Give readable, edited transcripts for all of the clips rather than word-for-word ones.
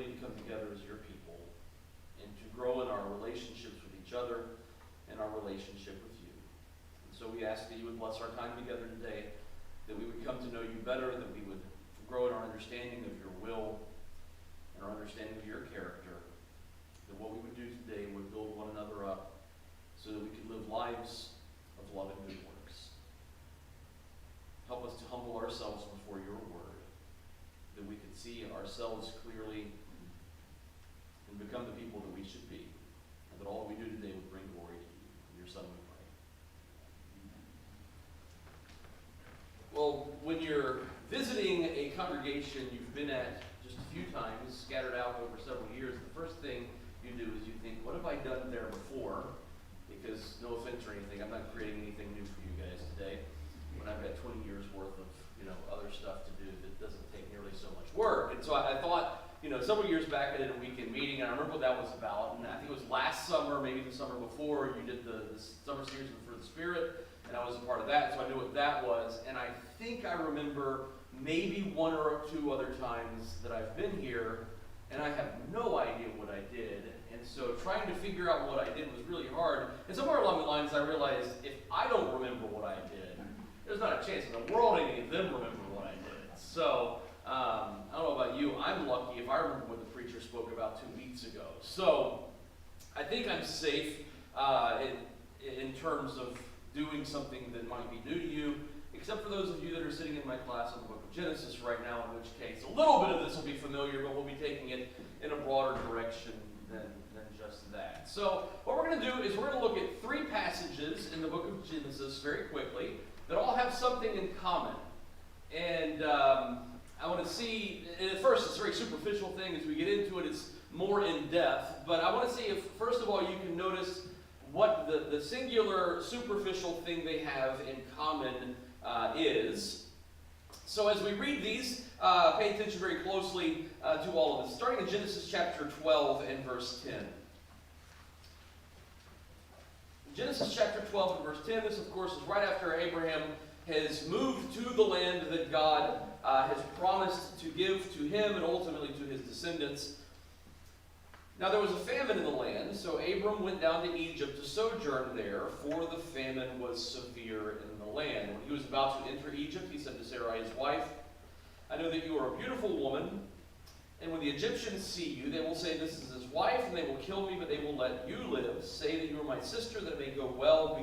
ability to come together as your people and to grow in our relationships with each other and our relationship with you. And so we ask that you would bless our time together today, that we would come to know you better, that we would grow in our understanding of your will and our understanding of your character, that what we would do today would build one another up so that we could live lives of love and good works. Help us to humble ourselves before your word, that we could see ourselves clearly and become the people that we should be, and that all that we do today would bring glory to you. In your Son we pray. Well, when you're visiting a congregation you've been at just a few times, scattered out over several years, the first thing you do is you think, what have I done there before? Because, no offense or anything, I'm not creating anything new for you guys today, when I've got 20 years worth of other stuff to do that doesn't take nearly so much work. And so I thought, several years back I did a weekend meeting, and I remember what that was about, and I think it was last summer, maybe the summer before, you did the summer series for the Spirit, and I was a part of that, so I knew what that was. And I think I remember maybe one or two other times that I've been here, and I have no idea what I did. And so trying to figure out what I did was really hard. And somewhere along the lines I realized if I don't remember what I did, there's not a chance in the world any of them remember what I did. So, I don't know about you, I'm lucky if I remember what the preacher spoke about 2 weeks ago. So, I think I'm safe in terms of doing something that might be new to you, except for those of you that are sitting in my class on the book of Genesis right now, in which case a little bit of this will be familiar, but we'll be taking it in a broader direction than just that. So, what we're going to do is we're going to look at 3 passages in the book of Genesis very quickly that all have something in common. And I want to see, at first it's a very superficial thing. As we get into it, it's more in depth. But I want to see if, first of all, you can notice what the singular superficial thing they have in common is. So as we read these, pay attention very closely to all of this. Starting in Genesis chapter 12 and verse 10. Genesis chapter 12 and verse 10, this of course is right after Abraham has moved to the land that God has promised to give to him and ultimately to his descendants. Now there was a famine in the land, so Abram went down to Egypt to sojourn there, for the famine was severe in the land. When he was about to enter Egypt, he said to Sarai his wife, I know that you are a beautiful woman, and when the Egyptians see you, they will say, this is his wife, and they will kill me, but they will let you live. Say that you are my sister, that it may go well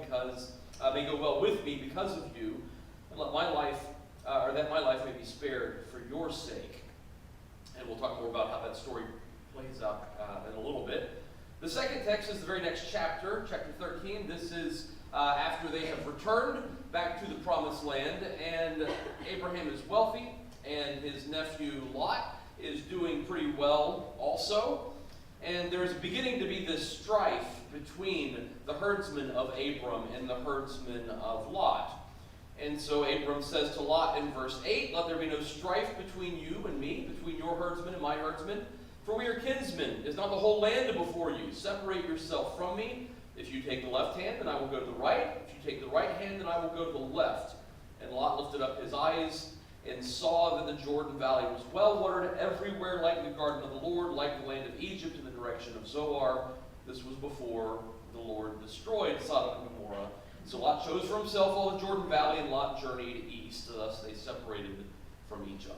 with me because of you, and let my life, or that my life may be spared for your sake. And we'll talk more about how that story plays out in a little bit. The second text is the very next chapter, chapter 13. This is after they have returned back to the promised land, and Abraham is wealthy, and his nephew Lot is doing pretty well also. And there's beginning to be this strife between the herdsmen of Abram and the herdsmen of Lot. And so Abram says to Lot in verse 8, let there be no strife between you and me, between your herdsmen and my herdsmen, for we are kinsmen. Is not the whole land before you? Separate yourself from me. If you take the left hand, then I will go to the right. If you take the right hand, then I will go to the left. And Lot lifted up his eyes and saw that the Jordan Valley was well watered everywhere, like the garden of the Lord, like the land of Egypt in the direction of Zoar. This was before the Lord destroyed Sodom and Gomorrah. So Lot chose for himself all the Jordan Valley, and Lot journeyed east. Thus they separated from each other.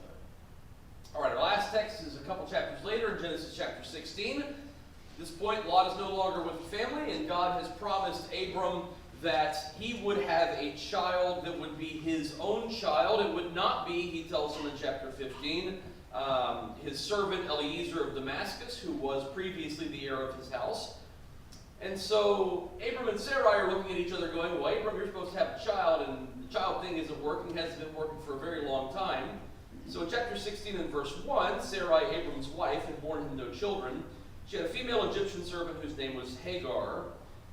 All right, our last text is a couple chapters later in Genesis chapter 16. At this point, Lot is no longer with the family, and God has promised Abram that he would have a child that would be his own child. It would not be, he tells him in chapter 15, his servant Eliezer of Damascus, who was previously the heir of his house. And so Abram and Sarai are looking at each other going, well, Abram, you're supposed to have a child, and the child thing isn't working, hasn't been working for a very long time. So in chapter 16 and verse 1, Sarai, Abram's wife, had borne him no children. She had a female Egyptian servant whose name was Hagar.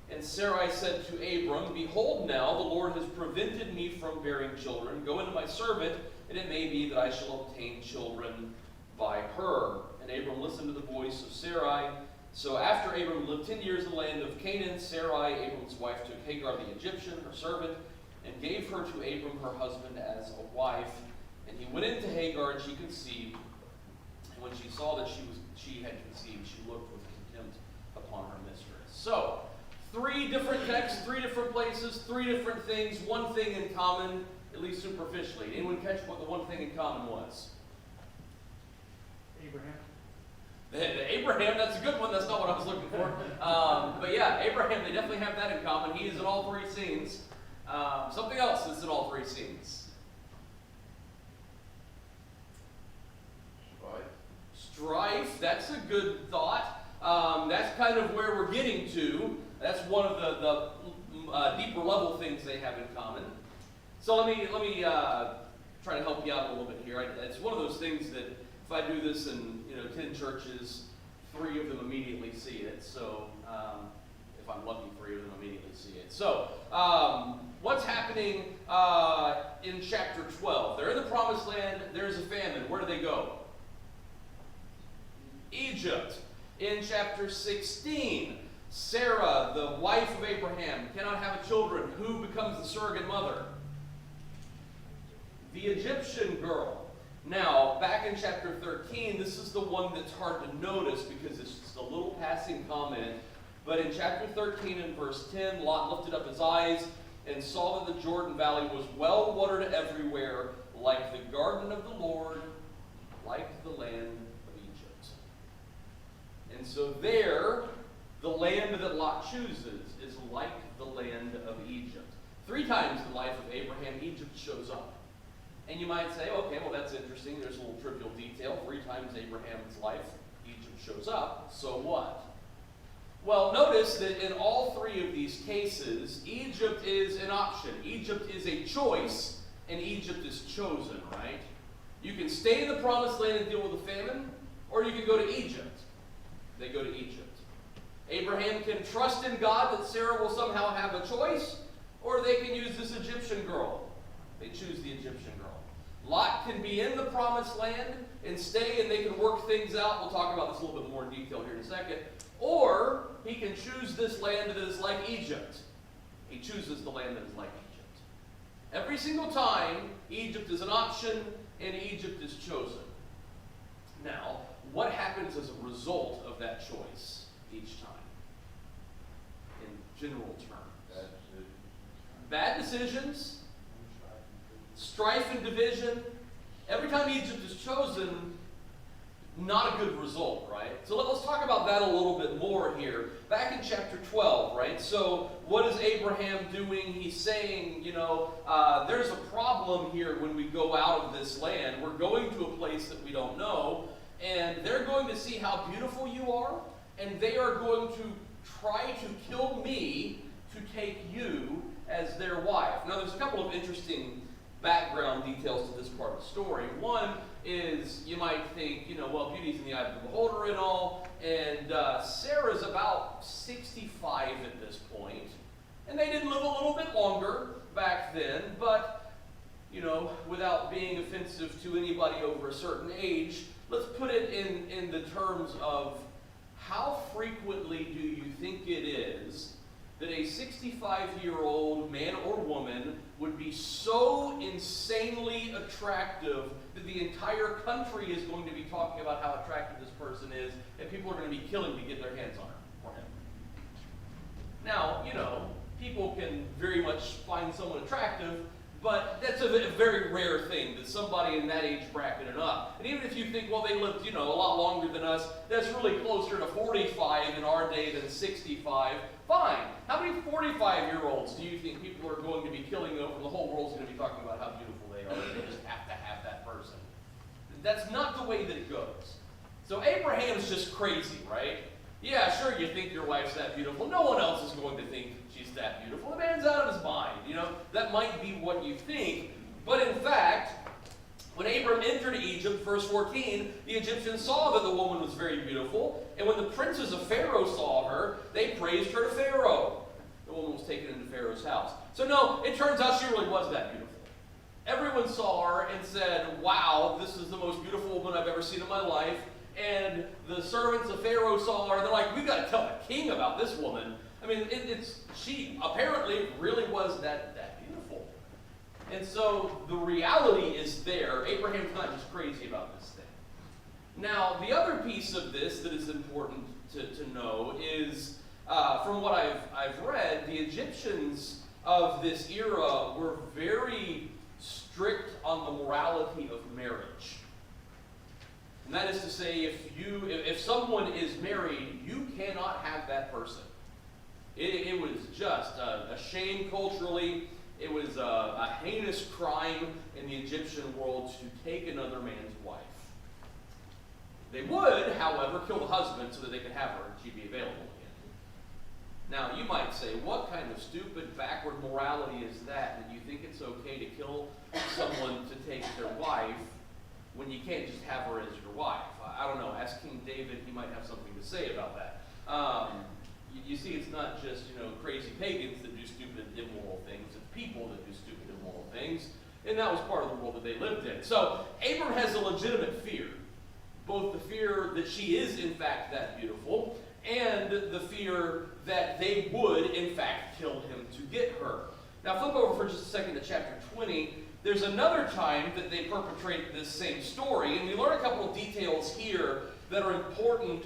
And Sarai said to Abram, behold now, the Lord has prevented me from bearing children. Go into my servant, and it may be that I shall obtain children by her. And Abram listened to the voice of Sarai. So after Abram lived 10 years in the land of Canaan, Sarai, Abram's wife, took Hagar the Egyptian, her servant, and gave her to Abram her husband as a wife. And he went into Hagar, and she conceived, And when she saw that she had conceived, she looked with contempt upon her mistress. So, 3 different texts, 3 different places, 3 different things, one thing in common, at least superficially. Anyone catch what the one thing in common was? Abraham. Abraham, that's a good one. That's not what I was looking for. But yeah, Abraham, they definitely have that in common. He is in all 3 scenes. Something else that's in all 3 scenes. Strife, that's a good thought. That's kind of where we're getting to. That's one of the deeper level things they have in common. So let me try to help you out a little bit here. It's one of those things that if I do this in 10 churches, 3 of them immediately see it. So if I'm lucky, 3 of them immediately see it. So what's happening in chapter 12? They're in the promised land. There's a famine. Where do they go? Egypt. In chapter 16, Sarah, the wife of Abraham, cannot have children. Who becomes the surrogate mother? The Egyptian girl. Now, back in chapter 13, this is the one that's hard to notice because it's just a little passing comment. But in chapter 13 and verse 10, Lot lifted up his eyes and saw that the Jordan Valley was well watered everywhere, like the garden of the Lord, like the land of Egypt. And so there, the land that Lot chooses is like the land of Egypt. 3 times in the life of Abraham, Egypt shows up. And you might say, okay, well that's interesting. There's a little trivial detail. 3 times in Abraham's life, Egypt shows up. So what? Well, notice that in all 3 of these cases, Egypt is an option. Egypt is a choice, and Egypt is chosen, right? You can stay in the promised land and deal with the famine, or you can go to Egypt. They go to Egypt. Abraham can trust in God that Sarah will somehow have a choice, or they can use this Egyptian girl. They choose the Egyptian girl. Lot can be in the promised land and stay, and they can work things out. We'll talk about this a little bit more in detail here in a second. Or he can choose this land that is like Egypt. He chooses the land that is like Egypt. Every single time, Egypt is an option and Egypt is chosen. Now, what happens as a result of that choice each time? In general terms. Bad decisions, strife and division. Every time Egypt is chosen, not a good result, right? So let's talk about that a little bit more here. Back in chapter 12, right? So what is Abraham doing? He's saying, there's a problem here when we go out of this land. We're going to a place that we don't know, and they're going to see how beautiful you are, and they are going to try to kill me to take you as their wife. Now, there's a couple of interesting background details to this part of the story. One is, you might think, beauty's in the eye of the beholder and all, and Sarah's about 65 at this point, and they did live a little bit longer back then, but, without being offensive to anybody over a certain age, let's put it in the terms of how frequently do you think it is that a 65-year-old man or woman would be so insanely attractive that the entire country is going to be talking about how attractive this person is, and people are going to be killing to get their hands on her or him. Now, people can very much find someone attractive, but that's a very rare thing that somebody in that age bracket and up. And even if you think, well, they lived, a lot longer than us, that's really closer to 45 in our day than 65. Fine. How many 45-year-olds do you think people are going to be killing over? The whole world's going to be talking about how beautiful they are. They just have to have that person. That's not the way that it goes. So Abraham's just crazy, right? Yeah, sure, you think your wife's that beautiful. No one else is going to think she's that beautiful. The man's out of his mind. That might be what you think. But in fact, when Abram entered Egypt, verse 14, the Egyptians saw that the woman was very beautiful. And when the princes of Pharaoh saw her, they praised her to Pharaoh. The woman was taken into Pharaoh's house. So no, it turns out she really was that beautiful. Everyone saw her and said, wow, this is the most beautiful woman I've ever seen in my life. And the servants of Pharaoh saw her, and they're like, we've got to tell the king about this woman. I mean, she apparently really was that beautiful. And so the reality is there. Abraham's not just crazy about this thing. Now, the other piece of this that is important to know is, from what I've read, the Egyptians of this era were very strict on the morality of marriage. And that is to say, if someone is married, you cannot have that person. It was just a shame culturally. It was a heinous crime in the Egyptian world to take another man's wife. They would, however, kill the husband so that they could have her and she'd be available again. Now, you might say, what kind of stupid, backward morality is that you think it's okay to kill someone to take their wife when you can't just have her as your wife? I don't know. Ask King David. He might have something to say about that. You see, it's not just, crazy pagans that do stupid, immoral things. It's people that do stupid, immoral things. And that was part of the world that they lived in. So, Abram has a legitimate fear. Both the fear that she is, in fact, that beautiful, and the fear that they would, in fact, kill him to get her. Now, flip over for just a second to chapter 20. There's another time that they perpetrate this same story, and we learn a couple of details here that are important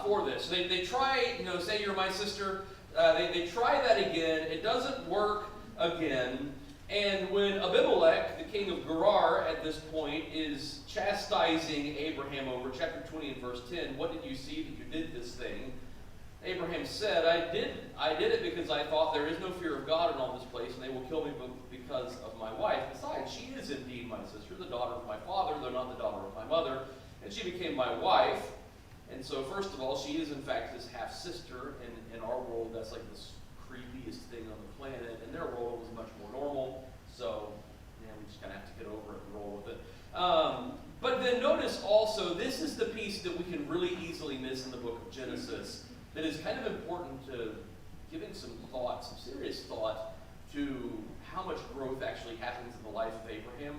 for this. They try, say you're my sister. They try that again. It doesn't work again. And when Abimelech, the king of Gerar, at this point, is chastising Abraham over chapter 20 and verse 10, what did you see that you did this thing? Abraham said, I did it because I thought there is no fear of God in all this place, and they will kill me because of my wife. Besides, she is indeed my sister, the daughter of my father, though not the daughter of my mother, and she became my wife. And so, first of all, she is in fact his half-sister, and in our world, that's like this creepiest thing on the planet. In their world, it was much more normal. So, we just kind of have to get over it and roll with it. But then notice also, this is the piece that we can really easily miss in the book of Genesis that is kind of important to giving some thought, some serious thought, to how much growth actually happens in the life of Abraham.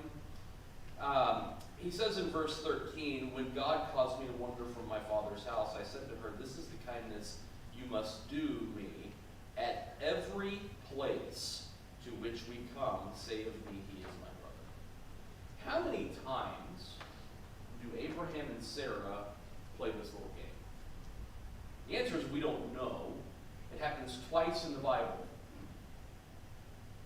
He says in verse 13, when God caused me to wander from my father's house, I said to her, this is the kindness you must do me at every place to which we come, say of me, he is my brother. How many times do Abraham and Sarah play this little game? The answer is we don't know. It happens twice in the Bible.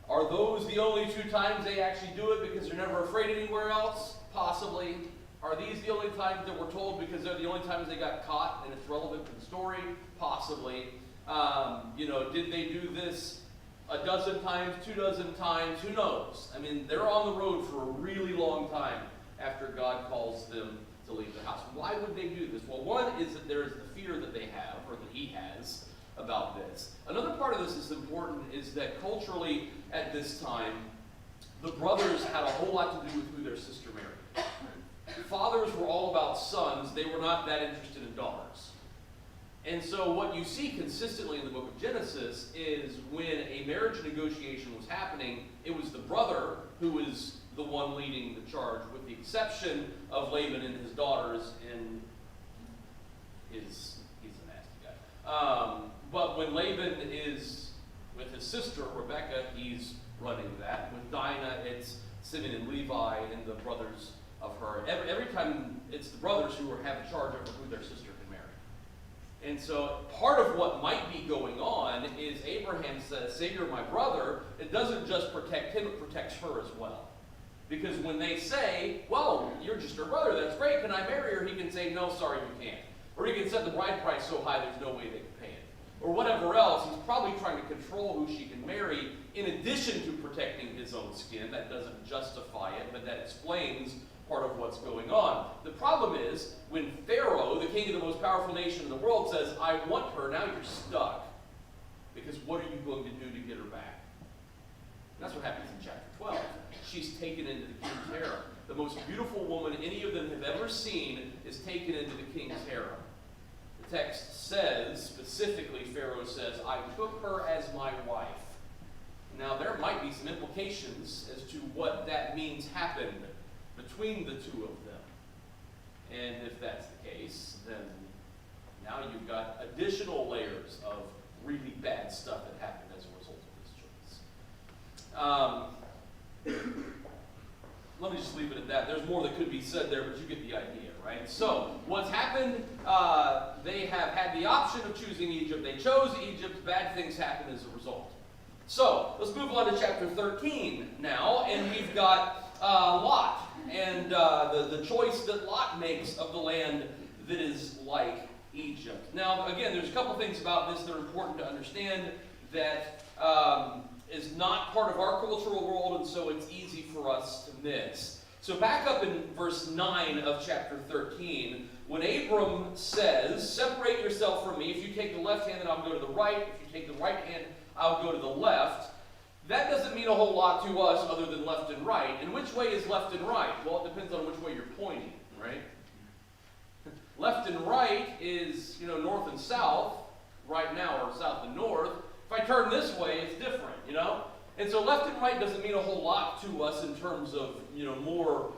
Are those the only two times they actually do it because they're never afraid anywhere else? Possibly. Are these the only times that we're told because they're the only times they got caught and it's relevant to the story? Possibly. Did they do this a dozen times, 24 times? Who knows? I mean, they're on the road for a really long time after God calls them to leave the house. Why would they do this? Well, one is that there is the fear that they have, or that he has, about this. Another part of this is important is that culturally at this time, the brothers had a whole lot to do with who their sister married. Fathers were all about sons. They were not that interested in daughters. And so what you see consistently in the book of Genesis is when a marriage negotiation was happening, it was the brother who was the one leading the charge, with the exception of Laban and his daughters, and he's a nasty guy. But when Laban is with his sister, Rebekah, he's running that. With Dinah, it's Simeon and Levi and the brothers of her. Every time, it's the brothers who have charge over who their sister can marry. And so part of what might be going on is Abraham says, say you're my brother, it doesn't just protect him, it protects her as well. Because when they say, well, you're just her brother, that's great, can I marry her? He can say, no, sorry, you can't. Or he can set the bride price so high there's no way they can pay it. Or whatever else, he's probably trying to control who she can marry in addition to protecting his own skin. That doesn't justify it, but that explains part of what's going on. The problem is, when Pharaoh, the king of the most powerful nation in the world, says, I want her, now you're stuck. Because what are you going to do to get her back? And that's what happens in chapter 12. She's taken into the king's harem. The most beautiful woman any of them have ever seen is taken into the king's harem. The text says, specifically, Pharaoh says, I took her as my wife. Now, there might be some implications as to what that means happened between the two of them. And if that's the case, then now you've got additional layers of really bad stuff that happened as a result of this choice. Let me just leave it at that. There's more that could be said there, but you get the idea, right? So, what's happened, they have had the option of choosing Egypt. They chose Egypt. Bad things happen as a result. So, let's move on to chapter 13 now, and we've got Lot, and the choice that Lot makes of the land that is like Egypt. Now, again, there's a couple things about this that are important to understand that is not part of our cultural world, and so it's easy for us to miss. So back up in verse 9 of chapter 13, when Abram says, separate yourself from me. If you take the left hand, then I'll go to the right. If you take the right hand, I'll go to the left. That doesn't mean a whole lot to us other than left and right. And which way is left and right? Well, it depends on which way you're pointing, right? Left and right is, north and south right now, or south and north. If I turn this way, it's different, And so left and right doesn't mean a whole lot to us in terms of, more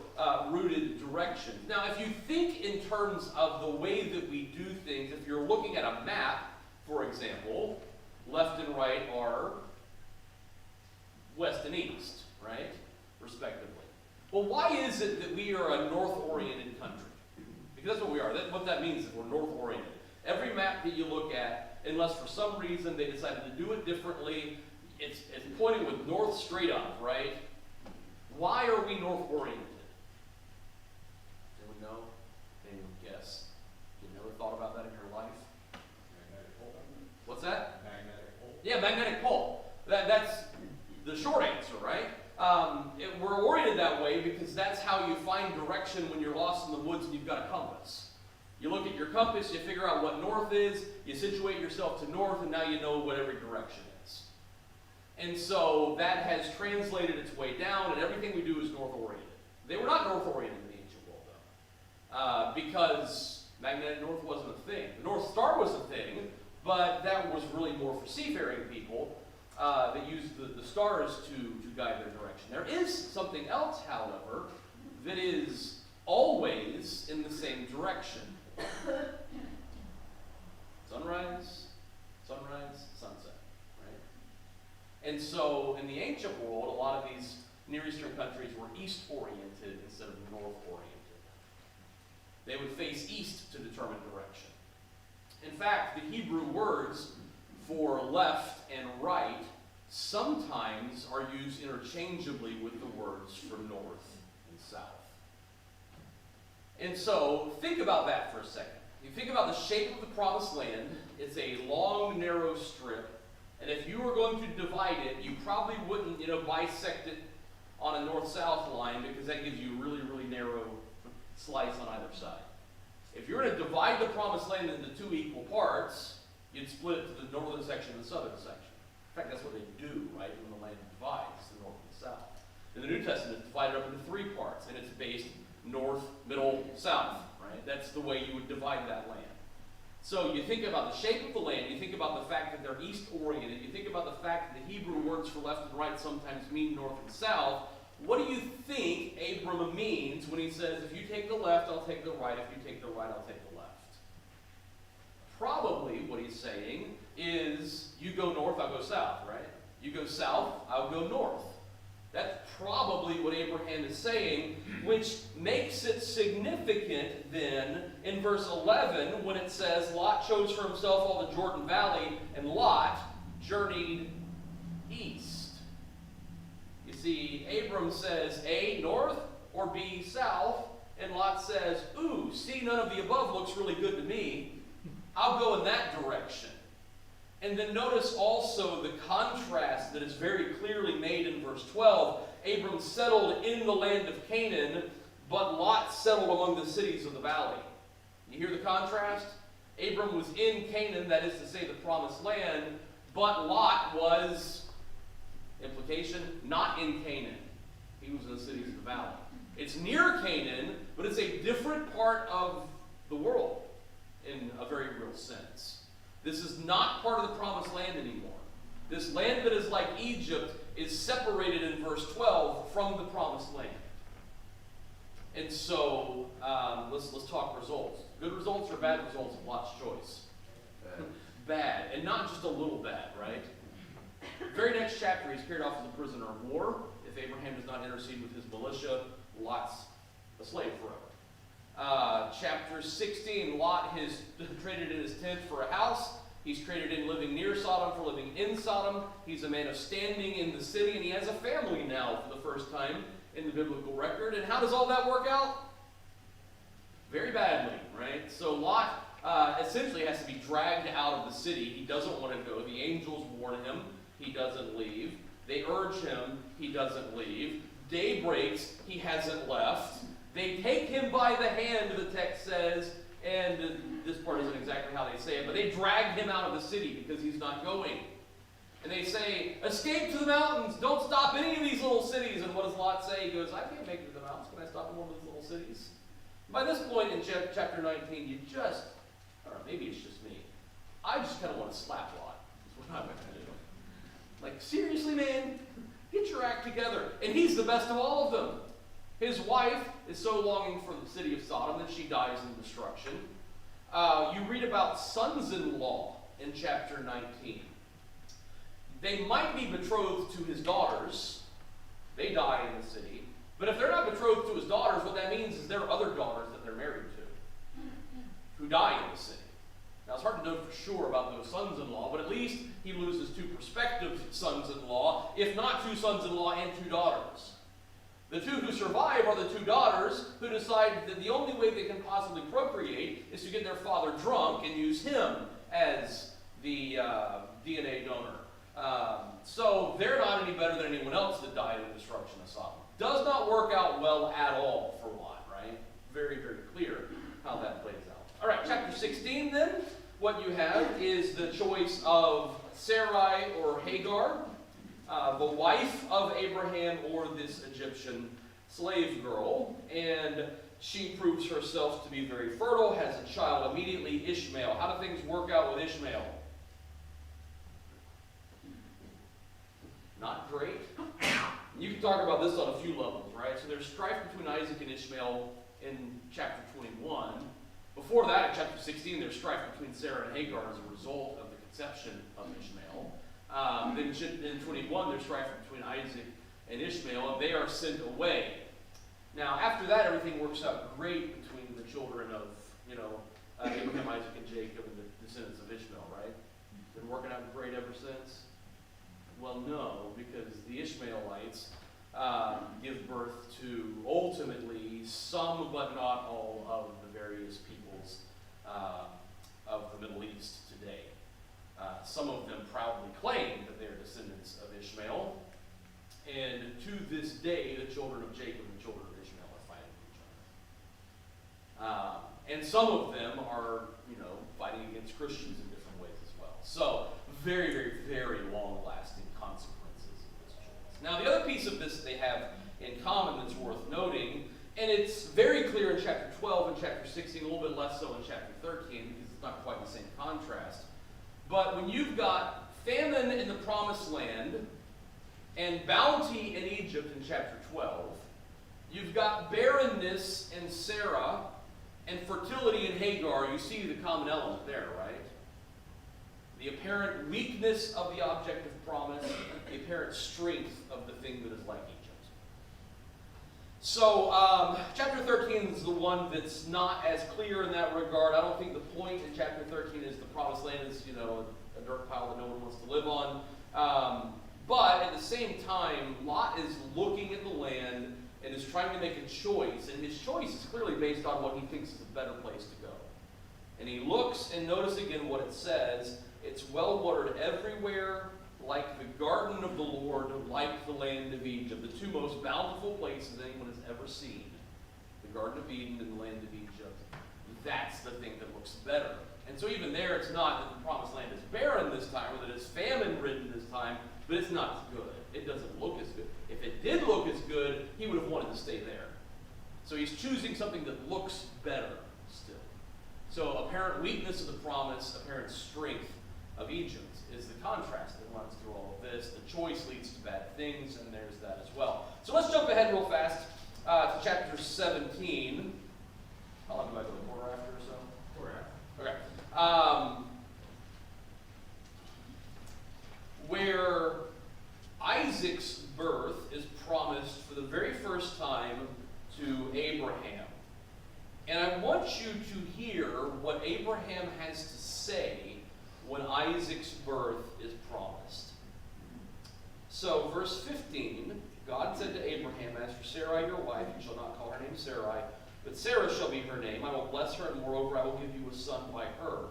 rooted directions. Now, if you think in terms of the way that we do things, if you're looking at a map, for example, left and right are west and east, right? Respectively. Well, why is it that we are a north-oriented country? Because that's what we are. What that means is we're north-oriented. Every map that you look at, unless for some reason they decided to do it differently, it's pointing with north straight up, right? Why are we north-oriented? Anyone know? Anyone guess? You never thought about that in your life? Magnetic pole. What's that? Magnetic pole. Yeah, magnetic pole. That's the short answer, right? We're oriented that way because that's how you find direction when you're lost in the woods and you've got a compass. You look at your compass, you figure out what north is, you situate yourself to north, and now you know what every direction is. And so that has translated its way down, and everything we do is north-oriented. They were not north-oriented in the ancient world, though, because magnetic north wasn't a thing. The North Star was a thing, but that was really more for seafaring people that used the stars to guide their direction. There is something else, however, that is always in the same direction. Sunrise, sunset, right? And so in the ancient world, a lot of these Near Eastern countries were east-oriented instead of north-oriented. They would face east to determine direction. In fact, the Hebrew words for left and right sometimes are used interchangeably with the words for north and south. And so, think about that for a second. You think about the shape of the promised land. It's a long, narrow strip. And if you were going to divide it, you probably wouldn't, bisect it on a north-south line because that gives you a really, really narrow slice on either side. If you're going to divide the promised land into two equal parts, you'd split it to the northern section and the southern section. In fact, that's what they do, right, when the land divides, the north and the south. In the New Testament, it's divided up into three parts, and it's based north, middle, south, right? That's the way you would divide that land. So you think about the shape of the land, you think about the fact that they're east-oriented, you think about the fact that the Hebrew words for left and right sometimes mean north and south. What do you think Abram means when he says, if you take the left, I'll take the right, if you take the right, I'll take the left? Probably what he's saying is, you go north, I'll go south, right? You go south, I'll go north. That's probably what Abraham is saying, which makes it significant then in verse 11 when it says, Lot chose for himself all the Jordan Valley, and Lot journeyed east. You see, Abram says A, north, or B, south, and Lot says, ooh, see, none of the above looks really good to me. I'll go in that direction. And then notice also the contrast that is very clearly made in verse 12. Abram settled in the land of Canaan, but Lot settled among the cities of the valley. You hear the contrast? Abram was in Canaan, that is to say the promised land, but Lot was, implication, not in Canaan. He was in the cities of the valley. It's near Canaan, but it's a different part of the world in a very real sense. This is not part of the promised land anymore. This land that is like Egypt is separated in verse 12 from the promised land. And so, let's talk results. Good results or bad results of Lot's choice? Bad. And not just a little bad, right? Very next chapter, he's carried off as a prisoner of war. If Abraham does not intercede with his militia, Lot's a slave forever. Chapter 16, Lot has traded in his tent for a house. He's traded in living near Sodom for living in Sodom. He's a man of standing in the city, and he has a family now for the first time in the biblical record. And how does all that work out? Very badly, right? So Lot essentially has to be dragged out of the city. He doesn't want to go. The angels warn him. He doesn't leave. They urge him. He doesn't leave. Day breaks. He hasn't left. They take him by the hand, the text says, and this part isn't exactly how they say it, but they drag him out of the city because he's not going. And they say, escape to the mountains. Don't stop any of these little cities. And what does Lot say? He goes, I can't make it to the mountains. Can I stop in one of these little cities? By this point in chapter 19, you just, I don't know, maybe it's just me. I just kind of want to slap Lot. That's what I'm going to do. Like, seriously, man? Get your act together. And he's the best of all of them. His wife is so longing for the city of Sodom that she dies in destruction. You read about sons-in-law in chapter 19. They might be betrothed to his daughters. They die in the city. But if they're not betrothed to his daughters, what that means is there are other daughters that they're married to who die in the city. Now, it's hard to know for sure about those sons-in-law, but at least he loses 2 prospective sons-in-law, if not 2 sons-in-law and 2 daughters. The 2 who survive are the 2 daughters who decide that the only way they can possibly procreate is to get their father drunk and use him as the DNA donor. So they're not any better than anyone else that died in the destruction of Sodom. Does not work out well at all for Lot, right? Very, very clear how that plays out. All right, chapter 16 then. What you have is the choice of Sarai or Hagar, the wife of Abraham, or this Egyptian slave girl. And she proves herself to be very fertile, has a child immediately, Ishmael. How do things work out with Ishmael? Not great. You can talk about this on a few levels, right? So there's strife between Isaac and Ishmael in chapter 21. Before that, in chapter 16, there's strife between Sarah and Hagar as a result of the conception of Ishmael. Then in 21, there's strife between Isaac and Ishmael, and they are sent away. Now, after that, everything works out great between the children of, Abraham, Isaac, and Jacob, and the descendants of Ishmael, right? Been working out great ever since? Well, no, because the Ishmaelites give birth to, ultimately, some but not all of the various peoples of the Middle East today. Some of them proudly claim that they're descendants of Ishmael, and to this day, the children of Jacob and the children of Ishmael are fighting each other. And some of them are, fighting against Christians in different ways as well. So, very, very, very long-lasting consequences of this choice. Now, the other piece of this they have in common that's worth noting, and it's very clear in chapter 12 and chapter 16, a little bit less so in chapter 13, because it's not quite the same contrast. But when you've got famine in the promised land and bounty in Egypt in chapter 12, you've got barrenness in Sarah and fertility in Hagar. You see the common element there, right? The apparent weakness of the object of promise, the apparent strength of the thing that is like Egypt. So, chapter 13 is the one that's not as clear in that regard. I don't think the point in chapter 13 is the promised land is, a dirt pile that no one wants to live on. But at the same time, Lot is looking at the land and is trying to make a choice. And his choice is clearly based on what he thinks is a better place to go. And he looks, and notice again what it says. It's well watered everywhere, like the garden of the Lord, like the land of Egypt. The 2 most bountiful places anyone has ever seen. The Garden of Eden and the land of Egypt. That's the thing that looks better. And so even there, it's not that the promised land is barren this time, or that it's famine-ridden this time, but it's not as good. It doesn't look as good. If it did look as good, he would have wanted to stay there. So he's choosing something that looks better still. So apparent weakness of the promise, apparent strength of Egypt is the contrast that runs through all of this. The choice leads to bad things, and there's that as well. So let's jump ahead real fast to chapter 17. How long do I go? A quarter after or so? Quarter after. Okay. Where Isaac's birth is promised for the very first time to Abraham. And I want you to hear what Abraham has to say when Isaac's birth is promised. So, verse 15, God said to Abraham, "As for Sarai your wife, you shall not call her name Sarai, but Sarah shall be her name. I will bless her, and moreover I will give you a son by her.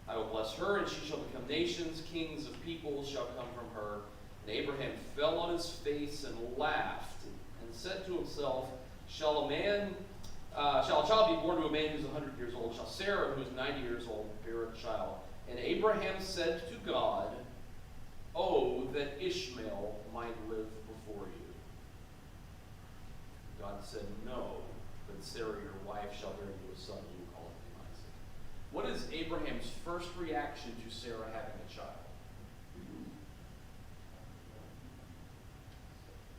I will bless her, and she shall become nations. Kings of peoples shall come from her." And Abraham fell on his face and laughed, and said to himself, Shall a child be born to a man who is 100 years old? Shall Sarah, who is 90 years old, bear a child? And Abraham said to God, "Oh, that Ishmael might live before you." God said, "No, but Sarah your wife shall bear you a son, and you call his name Isaac." What is Abraham's first reaction to Sarah having a child?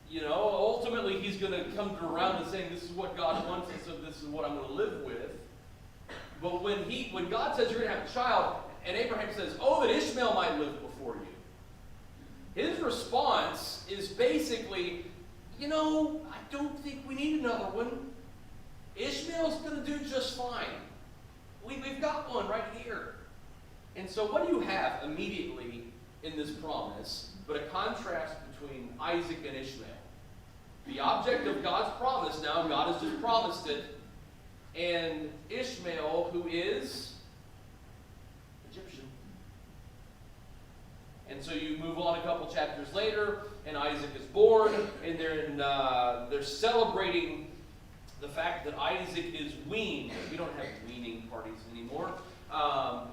You know, ultimately he's going to come around to saying, this is what God wants, and so this is what I'm going to live with. But when God says you're going to have a child, and Abraham says, "Oh, that Ishmael might live before you," his response is basically, I don't think we need another one. Ishmael's going to do just fine. We've got one right here. And so what do you have immediately in this promise but a contrast between Isaac and Ishmael? The object of God's promise now, God has just promised it, and Ishmael, who is Egyptian. And so you move on a couple chapters later, and Isaac is born, and they're celebrating the fact that Isaac is weaned. We don't have weaning parties anymore.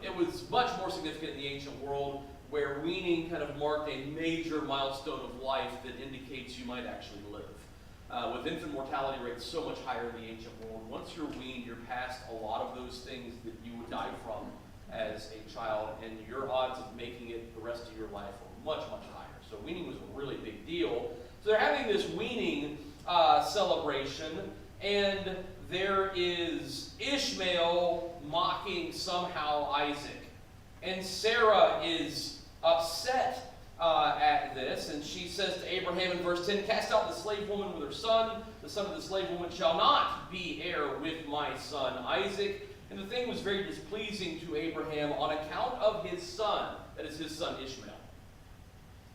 It was much more significant in the ancient world, where weaning kind of marked a major milestone of life that indicates you might actually live. With infant mortality rates so much higher in the ancient world, once you're weaned, you're past a lot of those things that you would die from as a child, and your odds of making it the rest of your life are much, much higher. So weaning was a really big deal. So they're having this weaning celebration, and there is Ishmael mocking somehow Isaac. And Sarah is upset at this, and she says to Abraham in verse 10, "Cast out the slave woman with her son. The son of the slave woman shall not be heir with my son Isaac." And the thing was very displeasing to Abraham on account of his son, that is his son Ishmael.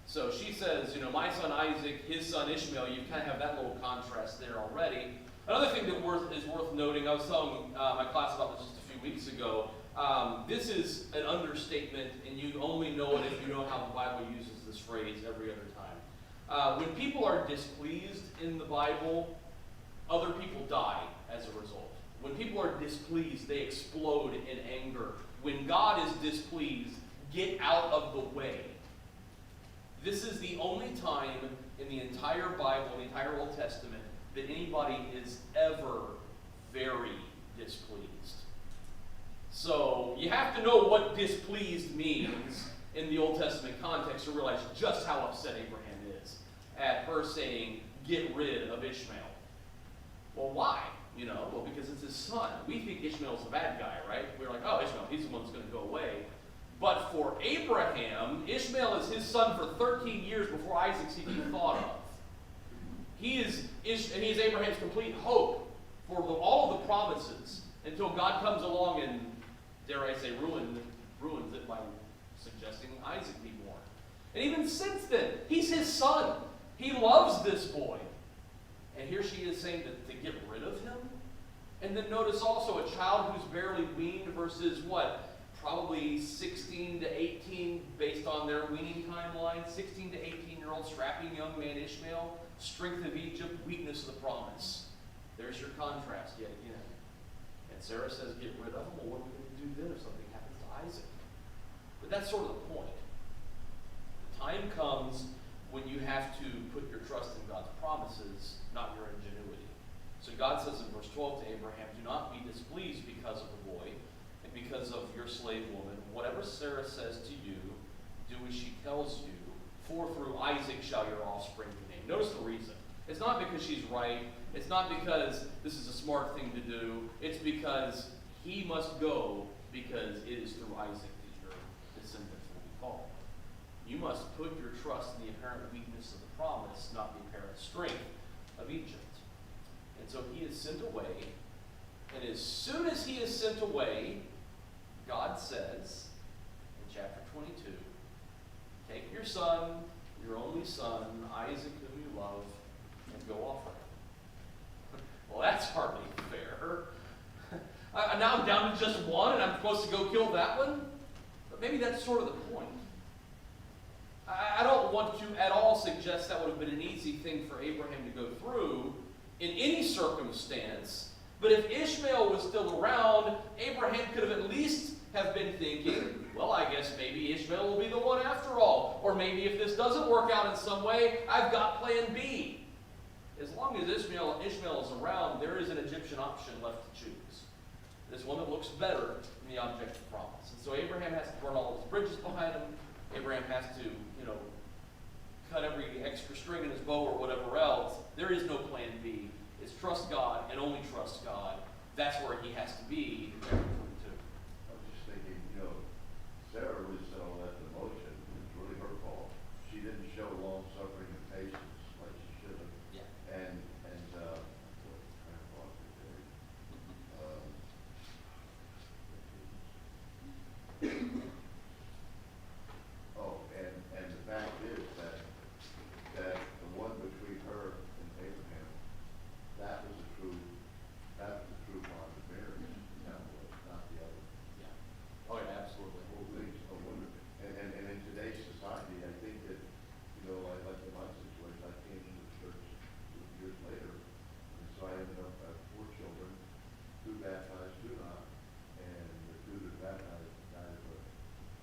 So she says, my son Isaac, his son Ishmael. You kind of have that little contrast there already. Another thing that is worth noting, I was telling my class about this just a few weeks ago. This is an understatement, and you only know it if you know how the Bible uses this phrase every other time. When people are displeased in the Bible, other people die as a result. When people are displeased, they explode in anger. When God is displeased, get out of the way. This is the only time in the entire Bible, the entire Old Testament, that anybody is ever very displeased. So you have to know what displeased means in the Old Testament context to realize just how upset Abraham is at her saying, "Get rid of Ishmael." Well, why? Well, because it's his son. We think Ishmael's the bad guy, right? We're like, oh, Ishmael, he's the one that's going to go away. But for Abraham, Ishmael is his son for 13 years before Isaac's even thought of. He is Abraham's complete hope for all of the promises until God comes along and, dare I say, ruins it by suggesting Isaac be born. And even since then, he's his son. He loves this boy. And here she is saying that to get rid of him. And then notice also a child who's barely weaned versus what? Probably 16 to 18 based on their weaning timeline. 16 to 18-year-old strapping young man Ishmael. Strength of Egypt, weakness of the promise. There's your contrast yet again. And Sarah says, get rid of him. Well, what are we going to do then if something happens to Isaac? But that's sort of the point. The time comes when you have to put your trust in God's promises, not your ingenuity. So God says in verse 12 to Abraham, "Do not be displeased because of the boy and because of your slave woman. Whatever Sarah says to you, do as she tells you, for through Isaac shall your offspring be named." Notice the reason. It's not because she's right. It's not because this is a smart thing to do. It's because he must go, because it is through Isaac that your descendants will be called. You must put your trust in the apparent weakness of the promise, not the apparent strength of Egypt. And so he is sent away, And as soon as he is sent away, God says in chapter 22, take your son, your only son, Isaac, whom you love, and go offer him. Well, that's hardly fair. Now I'm down to just one, and I'm supposed to go kill that one? But maybe that's sort of the point. I don't want to at all suggest that would have been an easy thing for Abraham to go through in any circumstance. But if Ishmael was still around, Abraham could have at least have been thinking, well, I guess maybe Ishmael will be the one after all. Or maybe if this doesn't work out in some way, I've got plan B. As long as Ishmael is around, there is an Egyptian option left to choose. There's one that looks better than the object of promise. And so Abraham has to burn all his bridges behind him. Abraham has to, cut every extra string in his bow or whatever else. There is no plan B. It's trust God and only trust God. That's where he has to be in chapter 22. I was just thinking, Sarah really set all that in motion. It's really her fault. She didn't show long suffering and patience like she should have. Yeah. And what kind of thought did they? And the fact is that the one between her and Abraham, that was the true bond of marriage. That was not the other. Yeah. Oh, yeah, absolutely. Whole thing's a wonder. And in today's society, I think that, like in my situation, I came to the church years later, and so I ended up with 4 children, 2 baptized, 2 not, and the 2 that baptized died of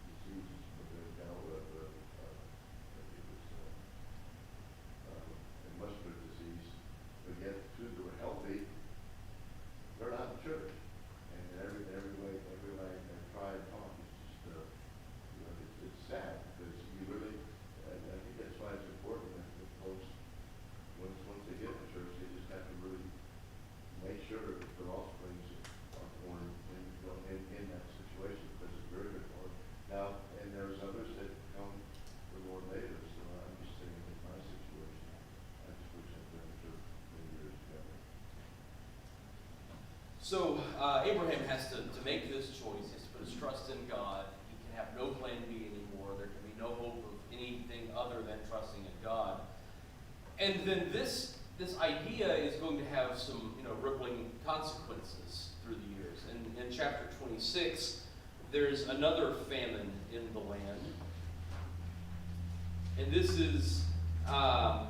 diseases, but they got over I think it was a muscular disease, but yet the 2 that were healthy, they're not in church. And every way I try and talk, it's just, it's sad, because you really, I think that's why it's important that the folks, once they get to church, they just have to really make sure that their offsprings are born in that situation, because it's very important. Now, and there's others that come to the Lord later, so I'm just saying in my situation, I just wish I'd been in church many years together. So Abraham has to make this choice. He has to put his trust in God. He can have no plan B anymore. There can be no hope of anything other than trusting in God. And then this idea is going to have some rippling consequences through the years. And in chapter 26, there's another famine in the land. And this is now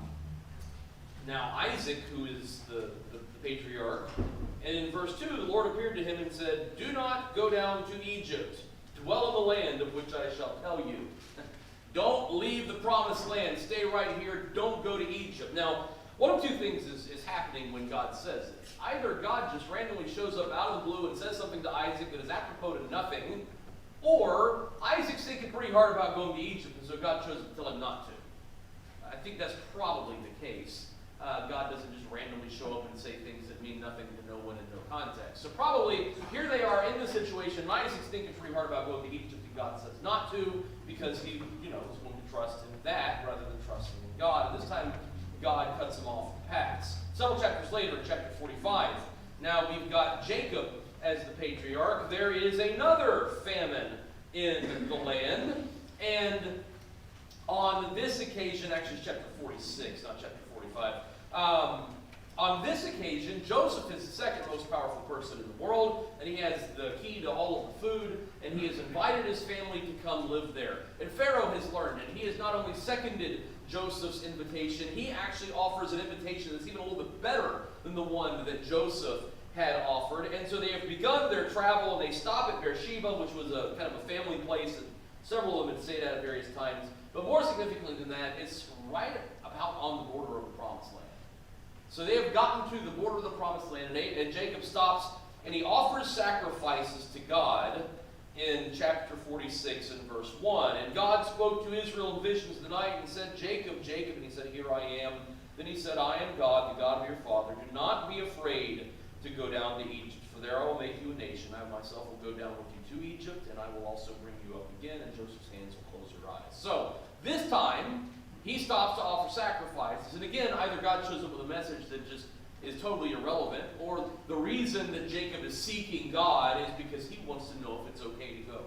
Isaac, who is the patriarch. And in verse 2, the Lord appeared to him and said, do not go down to Egypt. Dwell in the land of which I shall tell you. Don't leave the promised land. Stay right here. Don't go to Egypt. Now, one of 2 things is happening when God says it. Either God just randomly shows up out of the blue and says something to Isaac that is apropos to nothing, or Isaac's thinking pretty hard about going to Egypt, and so God chose to tell him not to. I think that's probably the case. God doesn't just randomly show up and say things that mean nothing to no one in no context. So probably, here they are in the situation, and Isaac's thinking pretty hard about going to Egypt, and God says not to, because he, is going to trust in that rather than trusting in God. And this time, God cuts him off the paths. Several chapters later, in chapter 45, now we've got Jacob as the patriarch. There is another famine in the land, and on this occasion, actually it's chapter 46, not chapter 45, on this occasion, Joseph is the second most powerful person in the world, and he has the key to all of the food, and he has invited his family to come live there. And Pharaoh has learned, and he has not only seconded Joseph's invitation, he actually offers an invitation that's even a little bit better than the one that Joseph had offered. And so they have begun their travel, and they stop at Beersheba, which was a kind of a family place that several of them had stayed at various times. But more significantly than that, it's right about on the border of the Promised Land. So they have gotten to the border of the Promised Land, and Jacob stops, and he offers sacrifices to God in chapter 46 and verse 1. And God spoke to Israel in visions of the night and said, Jacob, Jacob, and he said, here I am. Then he said, I am God, the God of your father. Do not be afraid to go down to Egypt, for there I will make you a nation. I myself will go down with you to Egypt, and I will also bring you up again, and Joseph's hands will close your eyes. So, this time, he stops to offer sacrifices. And again, either God shows up with a message that just is totally irrelevant, or the reason that Jacob is seeking God is because he wants to know if it's okay to go.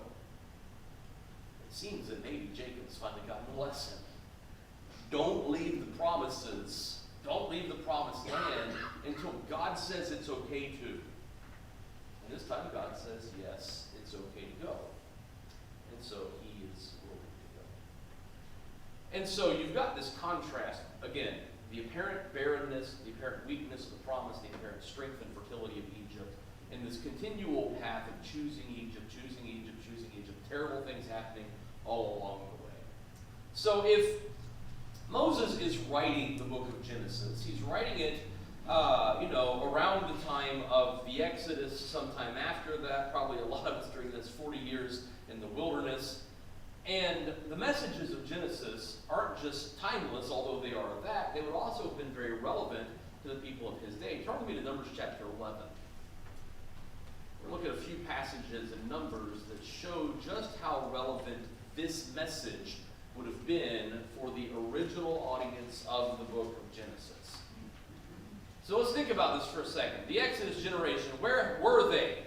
It seems that maybe Jacob's finally gotten a lesson. Don't leave the promises. Don't leave the promised land until God says it's okay to. And this time God says, yes, it's okay to go. And so he is willing to go. And so you've got this contrast, again, the apparent barrenness, the apparent weakness of the promise, the apparent strength and fertility of Egypt, and this continual path of choosing Egypt, terrible things happening all along the way. So if Moses is writing the book of Genesis, he's writing it, around the time of the Exodus, sometime after that, probably a lot of it's during this 40 years in the wilderness. And the messages of Genesis aren't just timeless, although they are that. They would also have been very relevant to the people of his day. Turn with me to Numbers chapter 11. We'll look at a few passages in Numbers that show just how relevant this message would have been for the original audience of the book of Genesis. So let's think about this for a second. The Exodus generation, where were they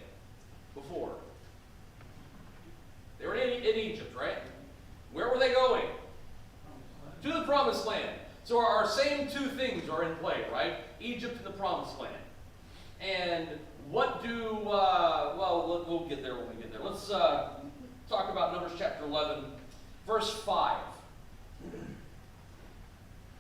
before? They were in Egypt, right? Where were they going? To the Promised Land. So our same two things are in play, right? Egypt and the Promised Land. And what do, we'll get there when we get there. Let's talk about Numbers chapter 11, verse 5.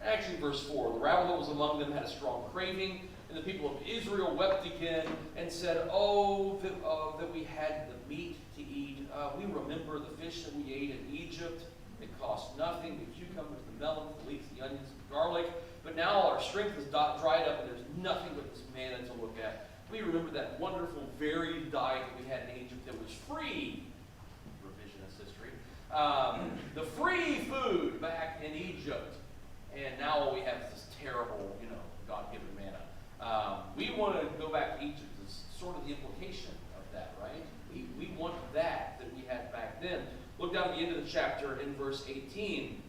Actually, verse 4. The rabble that was among them had a strong craving, and the people of Israel wept again and said, that we had the meat to eat. We remember the fish that we ate in Egypt. It cost nothing, the cucumbers, the melons, the leeks, the onions, the garlic. But now our strength is dried up, and there's nothing but this manna to look at. We remember that wonderful, varied diet that we had in Egypt that was free. Revisionist history. The free food back in Egypt. And now all we have is this terrible, God-given manna. We want to go back to Egypt is sort of the implication of that, right? We want that we had back then. Look down at the end of the chapter in verse 18.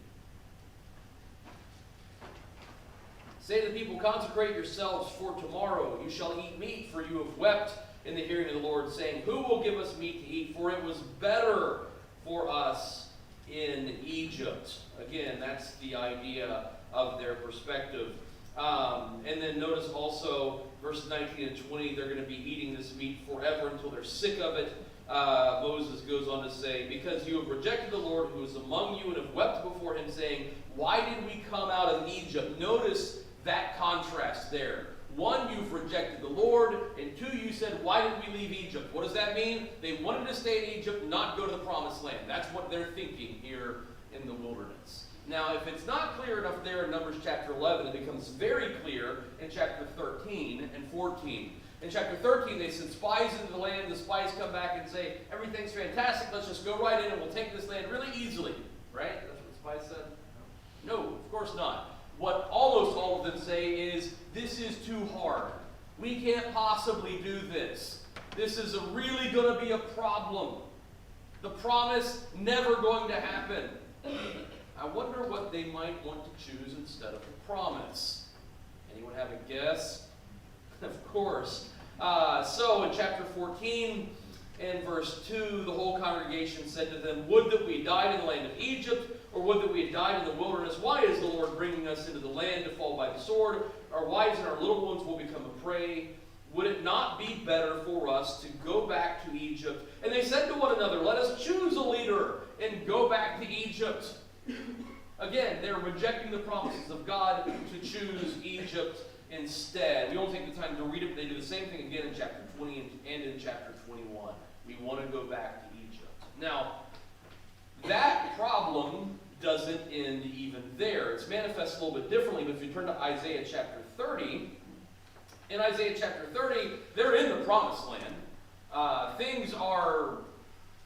Say to the people, consecrate yourselves for tomorrow. You shall eat meat, for you have wept in the hearing of the Lord, saying, who will give us meat to eat? For it was better for us in Egypt. Again, that's the idea of their perspective. And then notice also, verse 19 and 20, they're going to be eating this meat forever until they're sick of it. Moses goes on to say, because you have rejected the Lord who is among you and have wept before him, saying, why did we come out of Egypt? Notice that contrast there. One, you've rejected the Lord, and two, you said, why did we leave Egypt? What does that mean? They wanted to stay in Egypt, not go to the Promised Land. That's what they're thinking here in the wilderness. Now, if it's not clear enough there in Numbers chapter 11, it becomes very clear in chapter 13 and 14. In chapter 13, they send spies into the land. The spies come back and say, everything's fantastic. Let's just go right in and we'll take this land really easily. Right? That's what the spies said? No, of course not. What almost all of them say is, this is too hard. We can't possibly do this. This is really going to be a problem. The promise never going to happen. I wonder what they might want to choose instead of the promise. Anyone have a guess? Of course. So in chapter 14 and verse 2, the whole congregation said to them, would that we died in the land of Egypt, or would that we had died in the wilderness. Why is the Lord bringing us into the land to fall by the sword? Our wives and our little ones will become a prey. Would it not be better for us to go back to Egypt? And they said to one another, let us choose a leader and go back to Egypt. Again, they're rejecting the promises of God to choose Egypt instead. We won't take the time to read it, but they do the same thing again in chapter 20 and in chapter 21. We want to go back to Egypt. Now, that problem doesn't end even there. It's manifest a little bit differently, but if you turn to Isaiah chapter 30, in Isaiah chapter 30, they're in the Promised Land. Things are,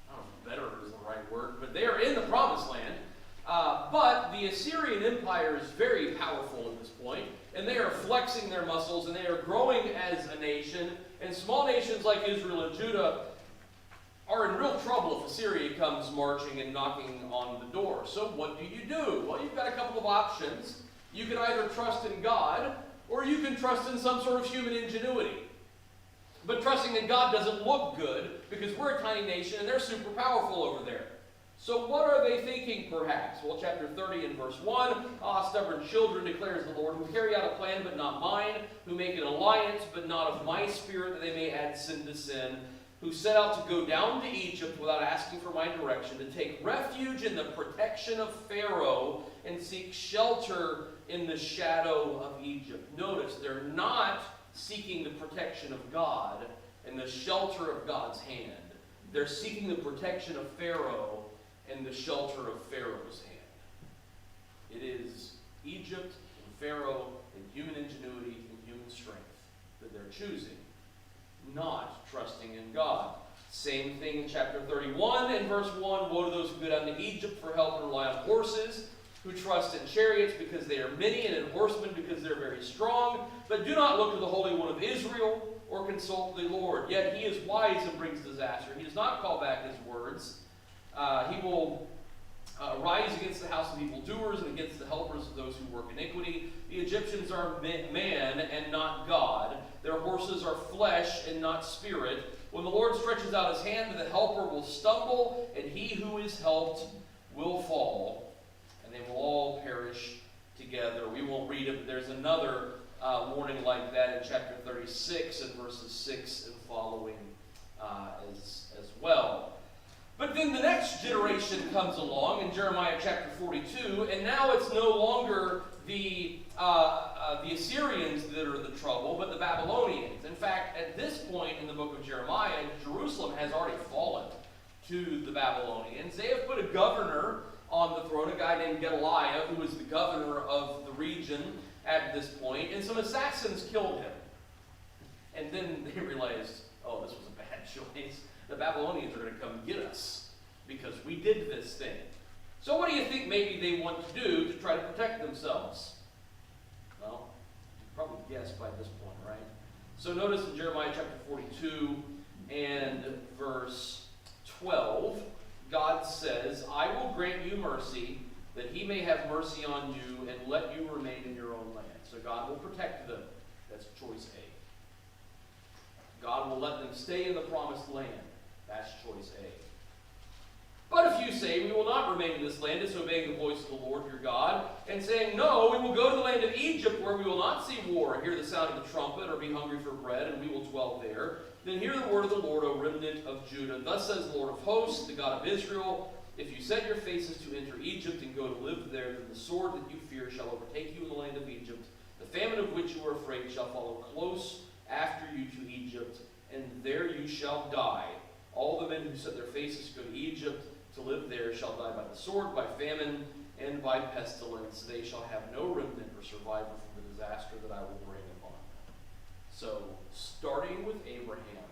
I don't know if better is the right word, but they are in the Promised Land. But the Assyrian Empire is very powerful at this point, and they are flexing their muscles, and they are growing as a nation. And small nations like Israel and Judah are in real trouble if Assyria comes marching and knocking on the door. So what do? Well, you've got a couple of options. You can either trust in God, or you can trust in some sort of human ingenuity. But trusting in God doesn't look good because we're a tiny nation and they're super powerful over there. So what are they thinking perhaps? Well, chapter 30 and verse 1, stubborn children, declares the Lord, who carry out a plan but not mine, who make an alliance but not of my spirit, that they may add sin to sin, who set out to go down to Egypt without asking for my direction, to take refuge in the protection of Pharaoh and seek shelter in the shadow of Egypt. Notice, they're not seeking the protection of God and the shelter of God's hand. They're seeking the protection of Pharaoh and the shelter of Pharaoh's hand. It is Egypt and Pharaoh and human ingenuity and human strength that they're choosing, not trusting in God. Same thing in chapter 31 and verse 1. Woe to those who go down to Egypt for help and rely on horses, who trust in chariots because they are many, and in horsemen because they're very strong, but do not look to the Holy One of Israel or consult the Lord. Yet he is wise and brings disaster. He does not call back his words. He will rise against the house of evildoers and against the helpers of those who work iniquity. The Egyptians are man and not God. Their horses are flesh and not spirit. When the Lord stretches out his hand, the helper will stumble, and he who is helped will fall. And they will all perish together. We won't read it, but there's another warning like that in chapter 36 and verses 6 and following as well. But then the next generation comes along in Jeremiah chapter 42, and now it's no longer the Assyrians that are the trouble, but the Babylonians. In fact, at this point in the book of Jeremiah, Jerusalem has already fallen to the Babylonians. They have put a governor on the throne, a guy named Gedaliah, who was the governor of the region at this point, and some assassins killed him. And then they realized, oh, this was a bad choice. The Babylonians are going to come get us because we did this thing. So what do you think maybe they want to do to try to protect themselves? Well, you can probably guess by this point, right? So notice in Jeremiah chapter 42 and verse 12, God says, I will grant you mercy, that he may have mercy on you and let you remain in your own land. So God will protect them. That's choice A. God will let them stay in the promised land. That's choice A. But if you say, we will not remain in this land, disobeying the voice of the Lord your God, and saying, no, we will go to the land of Egypt, where we will not see war, or hear the sound of the trumpet, or be hungry for bread, and we will dwell there, then hear the word of the Lord, O remnant of Judah. Thus says the Lord of hosts, the God of Israel, if you set your faces to enter Egypt and go to live there, then the sword that you fear shall overtake you in the land of Egypt. The famine of which you are afraid shall follow close after you to Egypt, and there you shall die. All the men who set their faces to go to Egypt to live there shall die by the sword, by famine, and by pestilence. They shall have no remnant or survivor from the disaster that I will bring upon them. So, starting with Abraham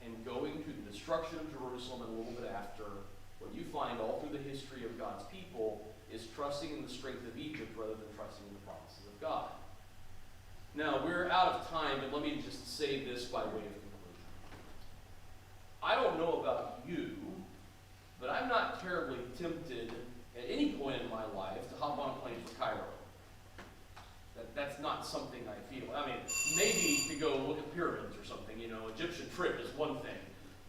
and going to the destruction of Jerusalem and a little bit after, what you find all through the history of God's people is trusting in the strength of Egypt rather than trusting in the promises of God. Now, we're out of time, but let me just say this by way of conclusion. I don't know about you, but I'm not terribly tempted at any point in my life to hop on a plane for Cairo. That's not something I feel. I mean, maybe to go look at pyramids or something, Egyptian trip is one thing.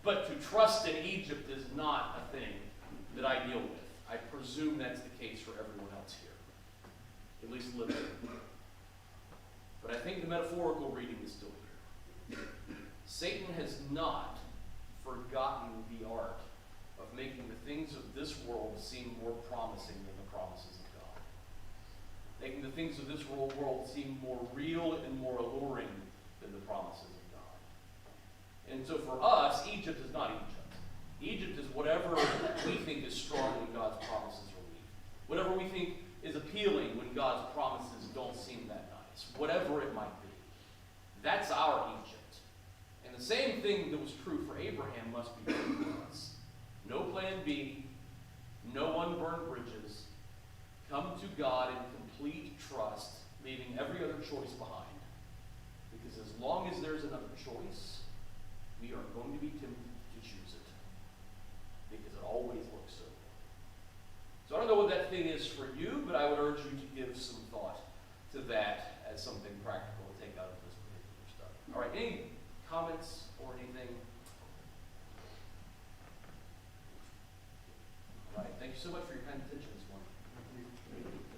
But to trust in Egypt is not a thing that I deal with. I presume that's the case for everyone else here, at least living. But I think the metaphorical reading is still here. Satan has not forgotten the art of making the things of this world seem more promising than the promises of God. Making the things of this world seem more real and more alluring than the promises of God. And so for us, Egypt is not Egypt. Egypt is whatever we think is strong when God's promises are weak. Whatever we think is appealing when God's promises don't seem that nice. Whatever it might be. That's our Egypt. And the same thing that was true for Abraham must be true for us. No plan B, no unburned bridges. Come to God in complete trust, leaving every other choice behind. Because as long as there's another choice, we are going to be tempted to choose it. Because it always looks so good. So I don't know what that thing is for you, but I would urge you to give some thought to that as something practical. right, any comments or anything? All right, thank you so much for your kind attention this morning.